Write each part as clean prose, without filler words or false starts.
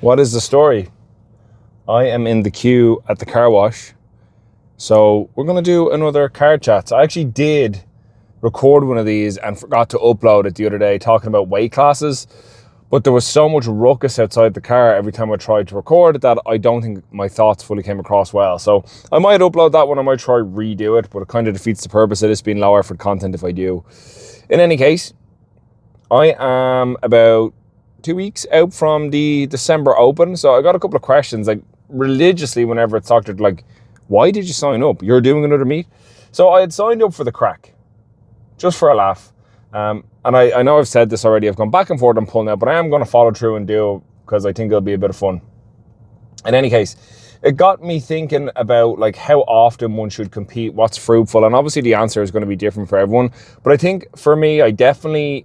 What is the story? I am in the queue at the car wash. So we're going to do another car chat. So I actually did record one of these and forgot to upload it the other day talking about weight classes. But there was so much ruckus outside the car every time I tried to record that I don't think my thoughts fully came across well. So I might upload that one. I might try redo it, but it kind of defeats the purpose of this being low effort content if I do. In any case, I am about 2 weeks out from the December Open. So I got a couple of questions, like religiously whenever it's talked, like, why did you sign up? You're doing another meet? So I had signed up for the crack, just for a laugh. And I know I've said this already. I've gone back and forth on pulling out, but I am going to follow through and do it because I think it'll be a bit of fun. In any case, it got me thinking about like how often one should compete, what's fruitful. And obviously the answer is going to be different for everyone. But I think for me, I definitely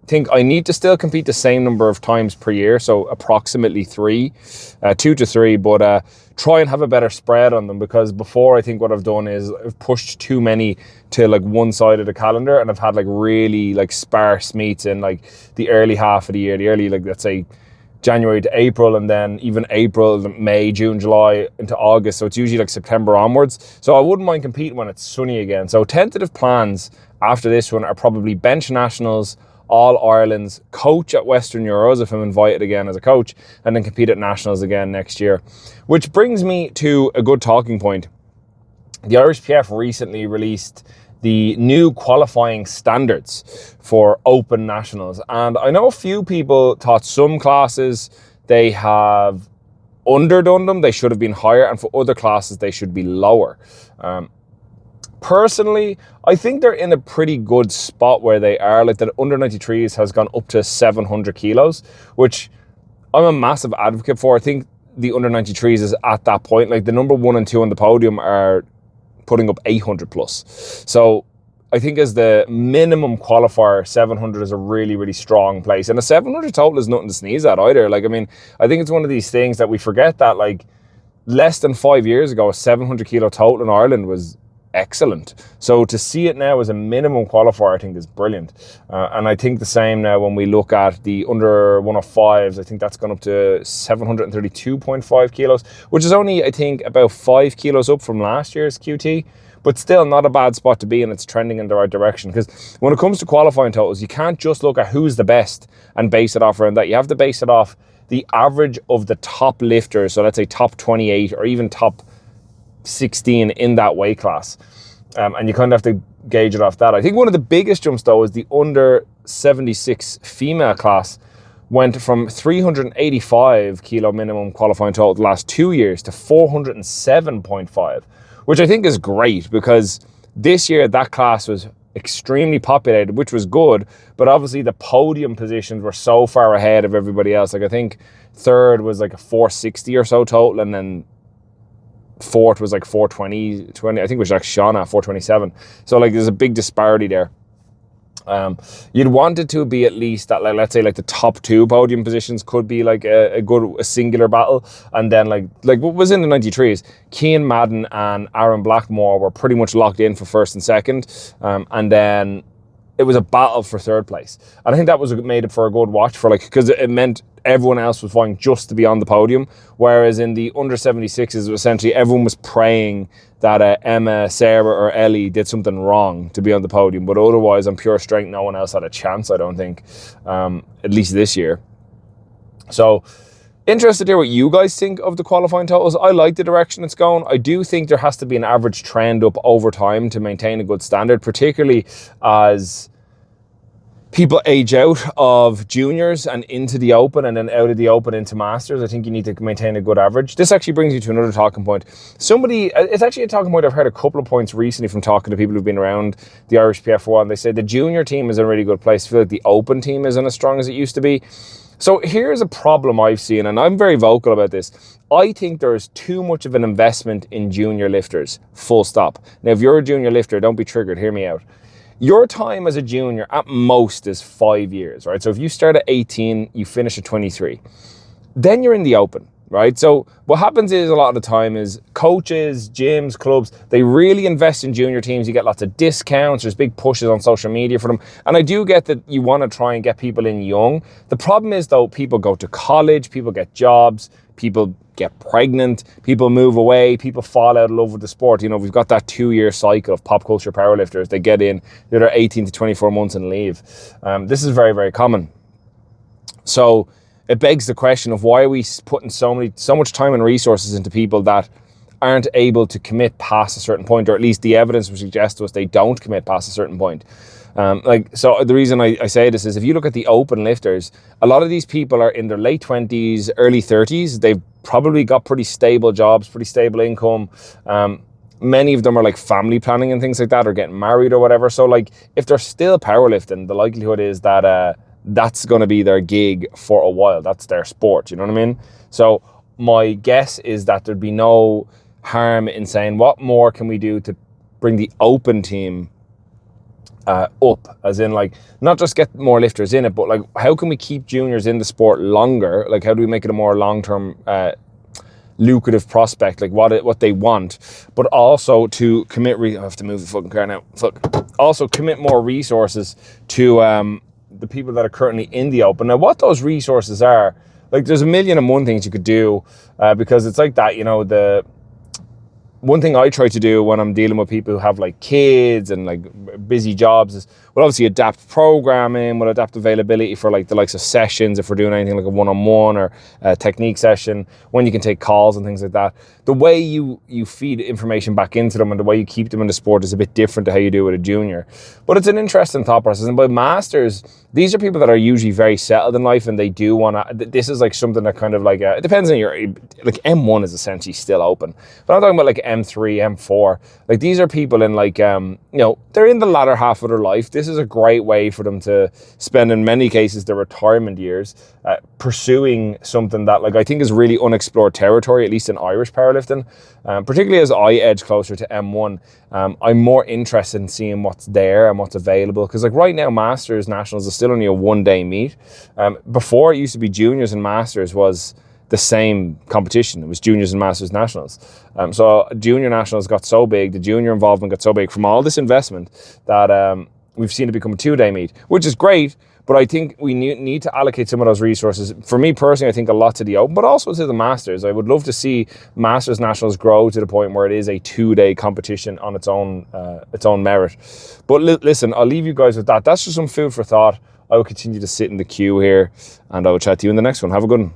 think I need to still compete the same number of times per year, so approximately 2 to 3, but try and have a better spread on them, because before I think what I've done is I've pushed too many to like one side of the calendar, and I've had like really like sparse meets in like the early half of the year, the early, like, let's say January to April, and then even April, May, June, July into August. So it's usually like September onwards. So I wouldn't mind competing when it's sunny again. So tentative plans after this one are probably bench nationals, All-Irelands, coach at Western Euros if I'm invited again as a coach, and then compete at nationals again next year. Which brings me to a good talking point. The Irish PF recently released the new qualifying standards for open nationals, and I know a few people thought some classes they have underdone them, they should have been higher, and for other classes they should be lower. Personally, I think they're in a pretty good spot where they are. Like the under 93s has gone up to 700 kilos, which I'm a massive advocate for. I think the under 93s is at that point. Like the number 1 and 2 on the podium are putting up 800 plus. So I think as the minimum qualifier, 700 is a really, really strong place. And a 700 total is nothing to sneeze at either. Like, I mean, I think it's one of these things that we forget that like less than 5 years ago, a 700 kilo total in Ireland was excellent. So to see it now as a minimum qualifier, I think is brilliant. And I think the same now when we look at the under 105s, I think that's gone up to 732.5 kilos, which is only, I think, about 5 kilos up from last year's QT, but still not a bad spot to be in. It's trending in the right direction, because when it comes to qualifying totals, you can't just look at who's the best and base it off around that. You have to base it off the average of the top lifters. So let's say top 28 or even top 16 in that weight class, and you kind of have to gauge it off that. I think one of the biggest jumps though is the under 76 female class went from 385 kilo minimum qualifying total the last 2 years to 407.5, which I think is great, because this year that class was extremely populated, which was good, but obviously the podium positions were so far ahead of everybody else. Like I think third was like a 460 or so total, and then fourth was like 420, I think it was like Shauna, 427. So like there's a big disparity there. You'd want it to be at least that, like, let's say like the top 2 podium positions could be like a singular battle. And then like what was in the 93s, Cian Madden and Aaron Blackmore were pretty much locked in for first and second. And then it was a battle for third place. And I think that was made it for a good watch, for like, because it meant everyone else was vying just to be on the podium. Whereas in the under 76s, essentially everyone was praying that Emma, Sarah or Ellie did something wrong to be on the podium. But otherwise, on pure strength, no one else had a chance, I don't think, at least this year. So interested to hear what you guys think of the qualifying totals. I like the direction it's going. I do think there has to be an average trend up over time to maintain a good standard, particularly as people age out of juniors and into the open, and then out of the open into masters. I think you need to maintain a good average. This actually brings you to another talking point. It's actually a talking point I've heard a couple of points recently from talking to people who've been around the Irish PF for a while, and they say the junior team is in a really good place. I feel like the open team isn't as strong as it used to be. So here's a problem I've seen, and I'm very vocal about this. I think there is too much of an investment in junior lifters, full stop. Now, if you're a junior lifter, don't be triggered, hear me out. Your time as a junior at most is 5 years, right? So if you start at 18, you finish at 23. Then you're in the open. right? So what happens is a lot of the time is coaches, gyms, clubs, they really invest in junior teams. You get lots of discounts. There's big pushes on social media for them. And I do get that you want to try and get people in young. The problem is, though, people go to college, people get jobs, people get pregnant, people move away, people fall out of love with the sport. You know, we've got that 2-year cycle of pop culture powerlifters. They get in, they're 18 to 24 months and leave. This is very, very common. So it begs the question of why are we putting so much time and resources into people that aren't able to commit past a certain point, or at least the evidence would suggest to us they don't commit past a certain point. So the reason I say this is if you look at the open lifters, a lot of these people are in their late 20s, early 30s. They've probably got pretty stable jobs, pretty stable income. Many of them are like family planning and things like that, or getting married or whatever. So like if they're still powerlifting, the likelihood is that that's going to be their gig for a while. That's their sport, you know what I mean? So my guess is that there'd be no harm in saying, what more can we do to bring the open team up? As in, like, not just get more lifters in it, but like, how can we keep juniors in the sport longer? Like, how do we make it a more long-term lucrative prospect, like what they want, but also to commit, I have to move the fucking car now, also commit more resources to the people that are currently in the open. Now, what those resources are, like, there's a million and one things you could do, because it's like that, you know, the one thing I try to do when I'm dealing with people who have like kids and like busy jobs is we'll obviously adapt programming, we'll adapt availability for like the likes of sessions if we're doing anything like a one-on-one or a technique session, when you can take calls and things like that. The way you feed information back into them and the way you keep them in the sport is a bit different to how you do with a junior. But it's an interesting thought process. And by masters, these are people that are usually very settled in life and they do want to, this is like something that kind of like, it depends on your, like M1 is essentially still open. But I'm talking about like M3, M4, like these are people in like, you know, they're in the latter half of their life. This is a great way for them to spend, in many cases, their retirement years pursuing something that, like, I think is really unexplored territory, at least in Irish powerlifting. Particularly as I edge closer to M1, I'm more interested in seeing what's there and what's available. Because like right now, Masters Nationals is still only a one-day meet. Before, it used to be juniors and Masters was the same competition. It was juniors and Masters Nationals. So junior nationals got so big, the junior involvement got so big from all this investment that we've seen it become a 2-day meet, which is great. But I think we need to allocate some of those resources. For me personally, I think a lot to the Open, but also to the Masters. I would love to see Masters Nationals grow to the point where it is a 2-day competition on its own merit. But listen, I'll leave you guys with that. That's just some food for thought. I will continue to sit in the queue here, and I will chat to you in the next one. Have a good one.